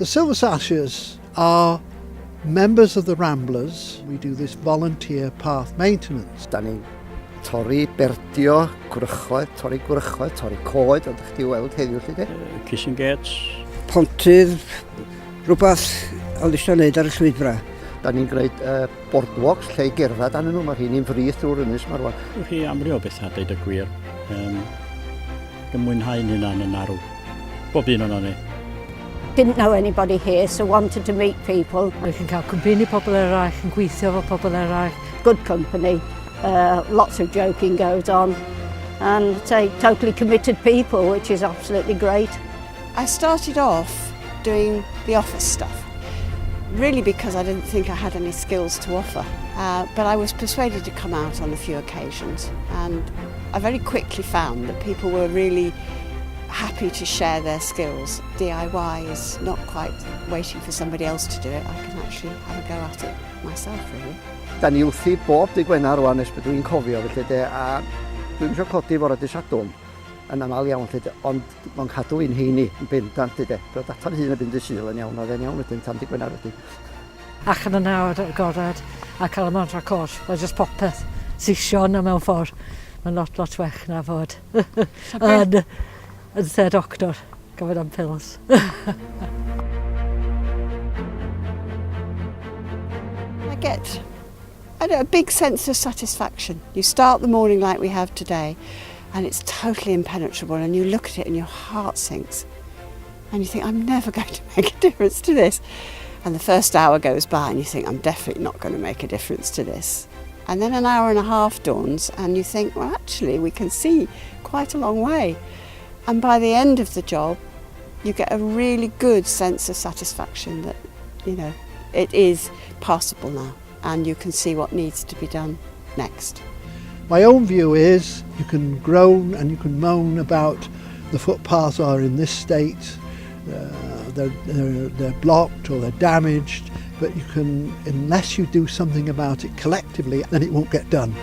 The Silver Slashers are members of the Ramblers. We do this volunteer path maintenance. Da ni'n torri berdio, gwrychoedd, torri coed, ond chdi weld heddiw lle de. Kissing gates. Pontydd, rhywbeth a eisiau wneud ar y llwybrau. Da ni'n gwneud boardwalks lle i gerdded anyn nhw, mae rhi'n frith drwy'r ynys mae'r wan. Ywch chi amryw bethau, deud y gwir. Gymwynhau'n hynna'n yn arw. Bob un o'na ni. Didn't know anybody here, so wanted to meet people. Rwy'n chi'n cael cwmpini pobl eraill, yn gweithio efo pobl eraill. Good company, lots of joking goes on, and totally committed people, which is absolutely great. I started off doing the office stuff, really because I didn't think I had any skills to offer. But I was persuaded to come out on a few occasions, and I very quickly found that people were really happy to share their skills. DIY is not quite waiting for somebody else to do it. I can actually have a go at it myself, really. Da ni wrthi bob dy Gwener rwan nes byddwn i'n cofio felly de, a dwi'n eisiau codi fore dy Sadwrn yn amal iawn lle de, ond mae'n cadw i'n heini yn bendant de. Roedd data'n hun yn fynd y Sul yn iawn, oedd e'n iawn wedyn tam dy Gwener wedyn. Ac yn y nawr agored a cael y mantra cwrs, mae jyst popeth sision mewn ffordd. Mae'n lot wech na fod. Yn lle doctor, gofod am pils. I get a big sense of satisfaction. You start the morning like we have today, and it's totally impenetrable, and you look at it and your heart sinks. And you think, I'm never going to make a difference to this. And the first hour goes by and you think, I'm definitely not going to make a difference to this. And then an hour and a half dawns and you think, well, actually, we can see quite a long way. And by the end of the job, you get a really good sense of satisfaction that, you know, it is possible now and you can see what needs to be done next. My own view is you can groan and you can moan about the footpaths are in this state, they're blocked or they're damaged, but you can, unless you do something about it collectively, then it won't get done.